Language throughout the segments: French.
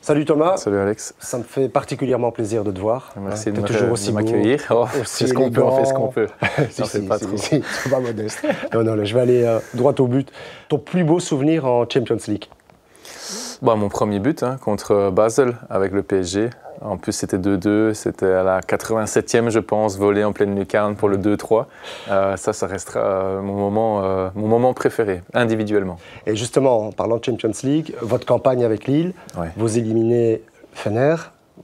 Salut Thomas. Salut Alex. Ça me fait particulièrement plaisir de te voir. Merci de m'accueillir. Oh, c'est ce qu'on peut, on fait ce qu'on peut. C'est pas modeste. Non, je vais aller droit au but. Ton plus beau souvenir en Champions League? Mon premier but contre Basel avec le PSG. En plus, c'était 2-2. C'était à la 87e, je pense, volé en pleine lucarne pour le 2-3. Ça restera mon moment préféré, individuellement. Et justement, en parlant de Champions League, votre campagne avec Lille, vous éliminez Fener,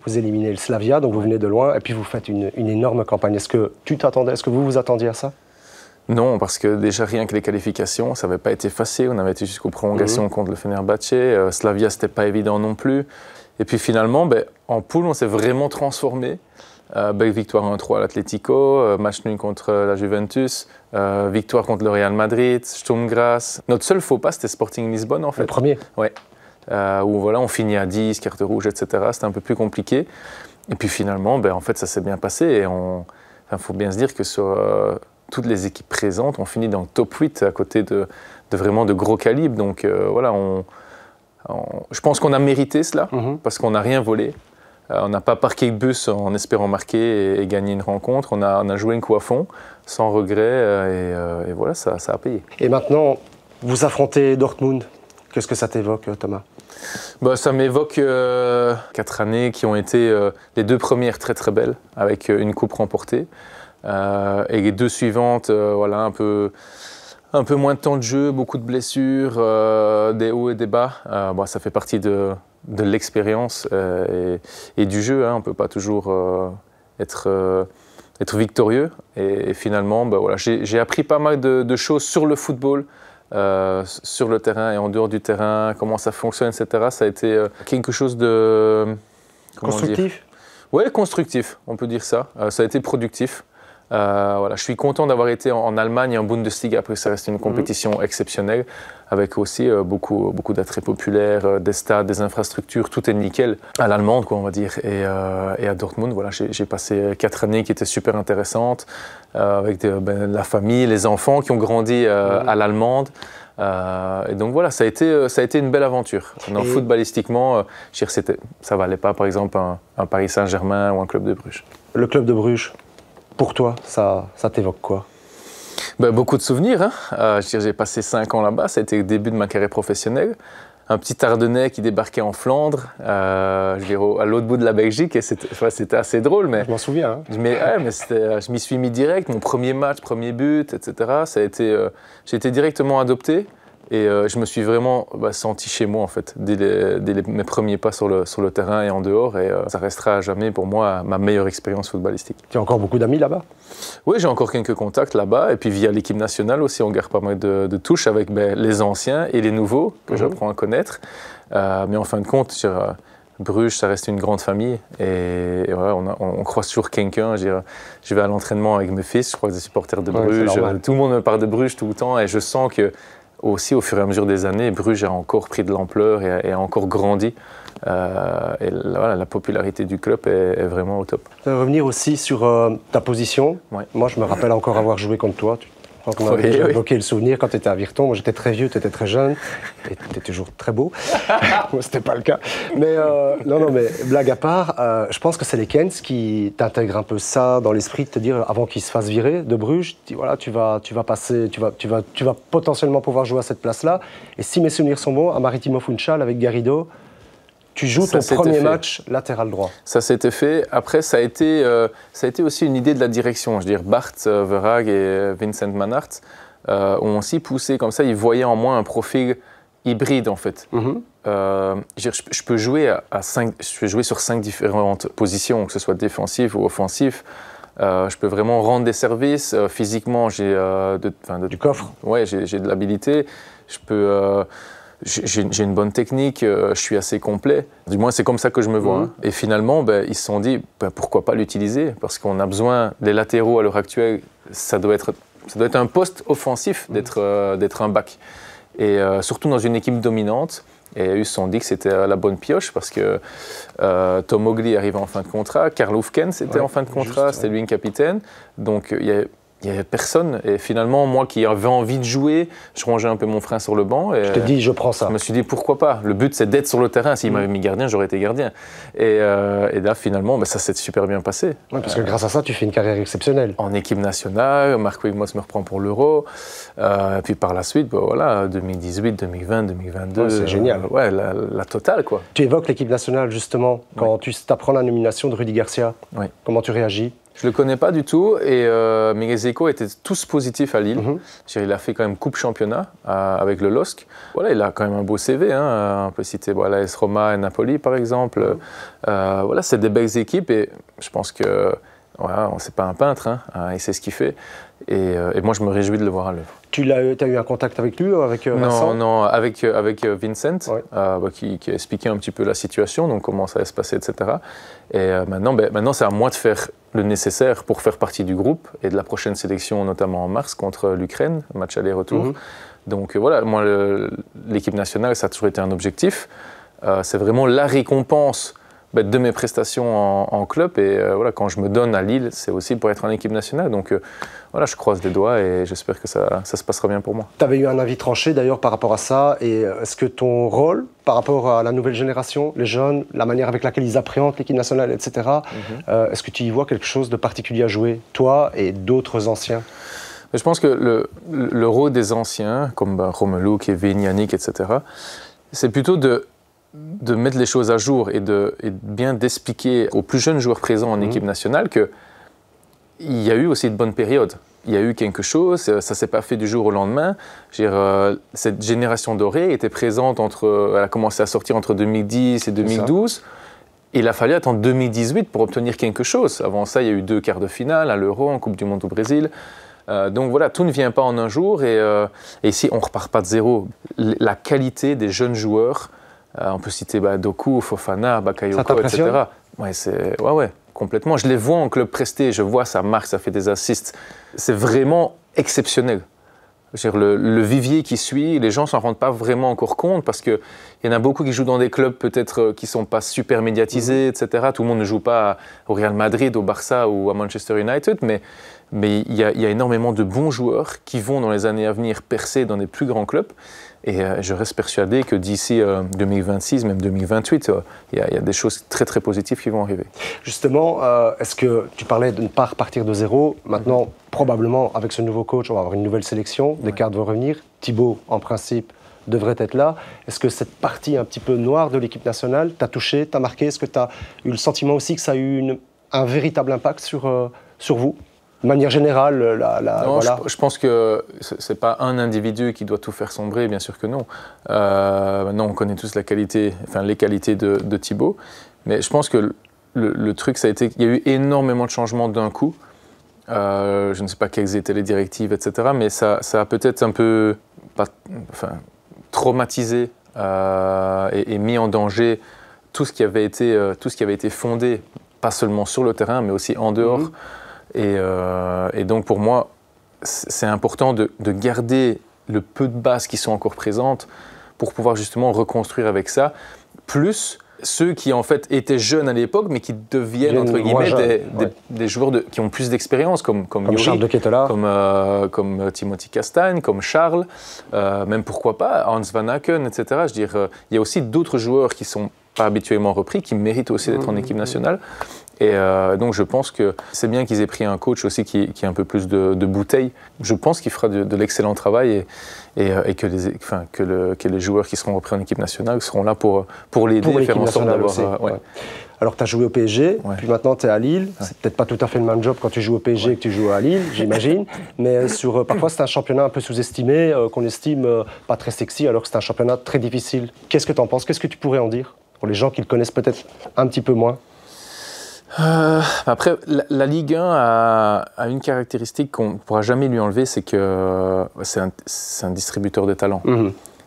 vous éliminez le Slavia, donc vous venez de loin, et puis vous faites une énorme campagne. Est-ce que vous vous attendiez à ça? Non, parce que déjà rien que les qualifications, ça n'avait pas été facile. On avait été jusqu'aux prolongations contre le Fenerbahçe. Slavia, c'était pas évident non plus. Et puis finalement, en poule, on s'est vraiment transformé. Belle victoire 1-3 à l'Atlético, match nul contre la Juventus, victoire contre le Real Madrid, Sturm Graz. Notre seul faux pas, c'était Sporting Lisbonne en fait. Le premier? Ouais. Où voilà, on finit à 10, carte rouge, etc. C'était un peu plus compliqué. Et puis finalement, en fait, ça s'est bien passé. Et faut bien se dire que sur toutes les équipes présentes, on finit dans le top 8 à côté de vraiment de gros calibres. Donc voilà, je pense qu'on a mérité cela parce qu'on n'a rien volé. On n'a pas parqué le bus en espérant marquer et gagner une rencontre. On a joué un coup à fond, sans regret, et voilà, ça a payé. Et maintenant, vous affrontez Dortmund. Qu'est-ce que ça t'évoque, Thomas? Ça m'évoque 4 années qui ont été les 2 premières très très belles, avec une coupe remportée. Et les 2 suivantes, voilà, un peu moins de temps de jeu, beaucoup de blessures, des hauts et des bas. Ça fait partie de l'expérience et du jeu. On ne peut pas toujours être victorieux. Et finalement, voilà, j'ai appris pas mal de choses sur le football, sur le terrain et en dehors du terrain, comment ça fonctionne, etc. Ça a été quelque chose de... Constructif? Oui, constructif, on peut dire ça. Ça a été productif. Voilà, je suis content d'avoir été en Allemagne et en Bundesliga, après ça reste une compétition exceptionnelle, avec aussi beaucoup d'attraits populaires, des stades, des infrastructures, tout est nickel à l'allemande, on va dire. Et à Dortmund, voilà, j'ai passé 4 années qui étaient super intéressantes, avec la famille, les enfants qui ont grandi à l'allemande. Et donc voilà, ça a été une belle aventure. Donc, footballistiquement, ça valait pas par exemple un Paris Saint-Germain ou un club de Bruges. Le club de Bruges, pour toi, ça t'évoque quoi? Beaucoup de souvenirs. J'ai passé 5 ans là-bas, ça a été le début de ma carrière professionnelle. Un petit Ardennais qui débarquait en Flandre, à l'autre bout de la Belgique, et c'était assez drôle. Mais, je m'en souviens. Je m'y suis mis direct, mon premier match, premier but, etc. J'ai été directement adopté. Et je me suis vraiment senti chez moi en fait, dès mes premiers pas sur le terrain et en dehors. Et ça restera à jamais pour moi ma meilleure expérience footballistique. Tu as encore beaucoup d'amis là-bas? Oui, j'ai encore quelques contacts là-bas. Et puis via l'équipe nationale aussi, on garde pas mal de touches avec les anciens et les nouveaux que j'apprends à connaître. Mais en fin de compte, Bruges, ça reste une grande famille. Et voilà, on croise toujours quelqu'un. Je vais à l'entraînement avec mes fils, je crois que des supporters de Bruges. Tout le monde me parle de Bruges tout le temps. Et je sens que aussi, au fur et à mesure des années, Bruges a encore pris de l'ampleur et a encore grandi. Et voilà, la popularité du club est vraiment au top. Je vais revenir aussi sur ta position. Ouais. Moi, je me rappelle encore avoir joué contre toi. Je crois qu'on avait évoqué le souvenir quand tu étais à Virton. Moi, j'étais très vieux, tu étais très jeune. Et tu étais toujours très beau. Moi, c'était pas le cas. Mais non, mais blague à part, je pense que c'est les Kens qui t'intègrent un peu ça dans l'esprit de te dire, avant qu'ils se fassent virer de Bruges, voilà, tu vas potentiellement pouvoir jouer à cette place-là. Et si mes souvenirs sont bons, à Maritimo Funchal avec Garrido, tu joues ton premier match latéral droit. Ça s'était fait. Après, ça a été aussi une idée de la direction. Je veux dire, Bart Verhaeghe et Vincent Manhart ont aussi poussé comme ça. Ils voyaient en moi un profil hybride, en fait. Je peux jouer sur 5 différentes positions, que ce soit défensif ou offensif. Je peux vraiment rendre des services. Physiquement, j'ai du coffre. Ouais, j'ai de l'habilité. J'ai une bonne technique, je suis assez complet. Du moins, c'est comme ça que je me vois. Et finalement, ils se sont dit, pourquoi pas l'utiliser? Parce qu'on a besoin des latéraux à l'heure actuelle. Ça doit être un poste offensif d'être un back. Et surtout dans une équipe dominante, Et ils se sont dit que c'était la bonne pioche parce que Tom Ogli arrivait en fin de contrat, Karl Hufkens était en fin de contrat, c'était lui le capitaine. Donc il n'y avait personne. Et finalement, moi qui avais envie de jouer, je rangeais un peu mon frein sur le banc. Et je te dis, je prends ça. Je me suis dit, pourquoi pas? Le but, c'est d'être sur le terrain. S'il m'avait mis gardien, j'aurais été gardien. Et là, finalement, ça s'est super bien passé. Ouais, parce que grâce à ça, tu fais une carrière exceptionnelle. En équipe nationale, Marc Wigmos me reprend pour l'Euro. Et puis par la suite, voilà, 2018, 2020, 2022. Ouais, c'est génial. Ouais, la totale, quoi. Tu évoques l'équipe nationale, justement, quand tu apprends la nomination de Rudy Garcia. Oui. Comment tu réagis? Je ne le connais pas du tout et mes ex-échos étaient tous positifs à Lille. Il a fait quand même coupe championnat avec le LOSC. Voilà, il a quand même un beau CV. Hein. On peut citer l'AS Roma et Napoli par exemple. Voilà, c'est des belles équipes et je pense que voilà, c'est pas un peintre, hein. Il sait ce qu'il fait. Et moi, je me réjouis de le voir à l'œuvre. Tu as eu un contact avec lui, avec Vincent? Non, avec Vincent, ouais. Qui a expliqué un petit peu la situation, donc comment ça allait se passer, etc. Et maintenant, c'est à moi de faire le nécessaire pour faire partie du groupe et de la prochaine sélection, notamment en mars, contre l'Ukraine, match aller-retour. Donc voilà, moi, l'équipe nationale, ça a toujours été un objectif. C'est vraiment la récompense de mes prestations en club et voilà, quand je me donne à Lille, c'est aussi pour être en équipe nationale. Donc voilà, je croise les doigts et j'espère que ça se passera bien pour moi. Tu avais eu un avis tranché d'ailleurs par rapport à ça et est-ce que ton rôle par rapport à la nouvelle génération, les jeunes, la manière avec laquelle ils appréhendent l'équipe nationale, etc., est-ce que tu y vois quelque chose de particulier à jouer, toi et d'autres anciens? Je pense que le rôle des anciens, comme Romelu, Kevin, Yannick, etc., c'est plutôt de mettre les choses à jour et de bien d'expliquer aux plus jeunes joueurs présents en équipe nationale qu'il y a eu aussi de bonnes périodes. Il y a eu quelque chose, ça ne s'est pas fait du jour au lendemain. Cette génération dorée était présente elle a commencé à sortir entre 2010 et 2012. Il a fallu attendre 2018 pour obtenir quelque chose. Avant ça, il y a eu 2 quarts de finale à l'Euro, en Coupe du Monde au Brésil. Donc voilà, tout ne vient pas en un jour et ici, on ne repart pas de zéro. La qualité des jeunes joueurs, on peut citer Doku, Fofana, Bakayoko, etc. Ouais, complètement. Je les vois en club presté, je vois ça marque, ça fait des assists. C'est vraiment exceptionnel. Le vivier qui suit, les gens ne s'en rendent pas vraiment encore compte parce qu'il y en a beaucoup qui jouent dans des clubs peut-être qui ne sont pas super médiatisés, etc. Tout le monde ne joue pas au Real Madrid, au Barça ou à Manchester United, mais il y a énormément de bons joueurs qui vont dans les années à venir percer dans des plus grands clubs. Et je reste persuadé que d'ici 2026, même 2028, il y a des choses très très positives qui vont arriver. Justement, est-ce que tu parlais de ne pas repartir de zéro? Maintenant, probablement, avec ce nouveau coach, on va avoir une nouvelle sélection, des cartes vont revenir. Thibaut, en principe, devrait être là. Est-ce que cette partie un petit peu noire de l'équipe nationale t'a touché, t'a marqué? Est-ce que tu as eu le sentiment aussi que ça a eu un véritable impact sur vous? De manière générale, non, voilà. Je pense que ce n'est pas un individu qui doit tout faire sombrer, bien sûr que non. Maintenant, on connaît tous les qualités de Thibaut. Mais je pense que le truc, ça a été qu'il y a eu énormément de changements d'un coup. Je ne sais pas quelles étaient les directives, etc. Mais ça a peut-être un peu traumatisé et mis en danger tout ce qui avait été fondé, pas seulement sur le terrain, mais aussi en dehors. Et donc pour moi, c'est important de garder le peu de bases qui sont encore présentes pour pouvoir justement reconstruire avec ça, plus ceux qui en fait étaient jeunes à l'époque mais qui deviennent entre guillemets des joueurs qui ont plus d'expérience comme Yuri, Charles de Ketelaar, comme Timothy Castagne, comme Charles, même pourquoi pas Hans Van Aken, etc. Je veux dire, il y a aussi d'autres joueurs qui sont pas habituellement repris, qui méritent aussi d'être en équipe nationale. Et donc je pense que c'est bien qu'ils aient pris un coach aussi qui a un peu plus de bouteilles. Je pense qu'il fera de l'excellent travail et que les joueurs qui seront repris en équipe nationale seront là pour l'aider et faire en sorte d'avoir... Alors tu as joué au PSG, puis maintenant tu es à Lille. C'est peut-être pas tout à fait le même job quand tu joues au PSG que tu joues à Lille, j'imagine. Mais parfois c'est un championnat un peu sous-estimé, qu'on estime pas très sexy, alors que c'est un championnat très difficile. Qu'est-ce que tu en penses? Qu'est-ce que tu pourrais en dire pour les gens qui le connaissent peut-être un petit peu moins? Après, la Ligue 1 a une caractéristique qu'on ne pourra jamais lui enlever, c'est que c'est un distributeur de talent.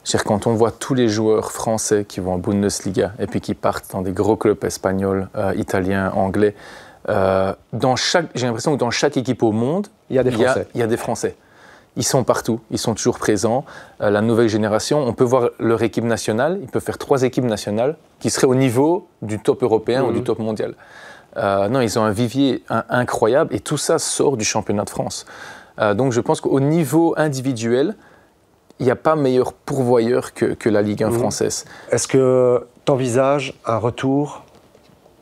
C'est-à-dire quand on voit tous les joueurs français qui vont en Bundesliga et puis qui partent dans des gros clubs espagnols, italiens, anglais, j'ai l'impression que dans chaque équipe au monde, il y a des Français. Il y a des Français. ils sont partout, ils sont toujours présents. La nouvelle génération, on peut voir leur équipe nationale, ils peuvent faire 3 équipes nationales qui seraient au niveau du top européen ou du top mondial. Non, ils ont un vivier incroyable et tout ça sort du championnat de France. Donc je pense qu'au niveau individuel, il n'y a pas meilleur pourvoyeur que la Ligue 1 française. Est-ce que tu envisages un retour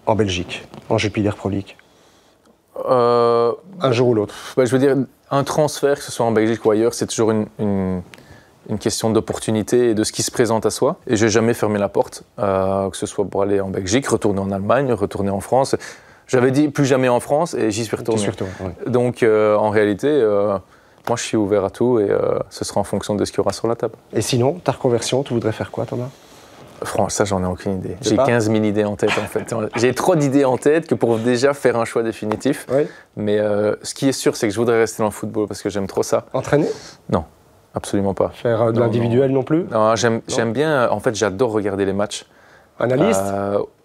en Belgique, en Jupiler Pro League un jour ou l'autre? Je veux dire, un transfert, que ce soit en Belgique ou ailleurs, c'est toujours une question d'opportunité et de ce qui se présente à soi. Et je n'ai jamais fermé la porte, que ce soit pour aller en Belgique, retourner en Allemagne, retourner en France. J'avais dit plus jamais en France et j'y suis retourné. Oui. Donc en réalité, moi je suis ouvert à tout et ce sera en fonction de ce qu'il y aura sur la table. Et sinon, ta reconversion, tu voudrais faire quoi, Thomas? Franchement, ça, j'en ai aucune idée. J'ai 15 000 idées en tête, en fait. J'ai trop d'idées en tête que pour déjà faire un choix définitif. Oui. Mais ce qui est sûr, c'est que je voudrais rester dans le football parce que j'aime trop ça. Entraîner? Non, absolument pas. Faire de l'individuel non plus? Non, j'aime bien. En fait, j'adore regarder les matchs. Analyste?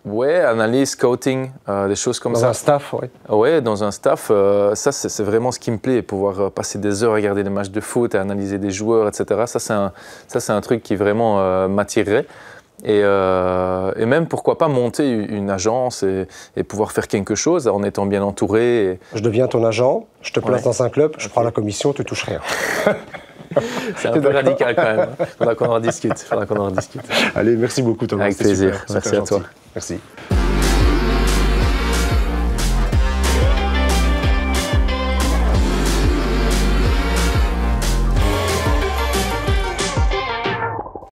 Ouais, analyse, scouting, des choses comme ça. Dans un staff, oui. Ouais, dans un staff. Ça, c'est vraiment ce qui me plaît. Pouvoir passer des heures à regarder des matchs de foot, à analyser des joueurs, etc. Ça, c'est un truc qui vraiment m'attirerait. Et même, pourquoi pas, monter une agence et pouvoir faire quelque chose en étant bien entouré. Je deviens ton agent, je te place dans un club, je prends la commission, tu touches rien. C'est un peu radical quand même. Faudra qu'on en rediscute. Allez, merci beaucoup Thomas. Avec plaisir. Super, merci à toi. Merci.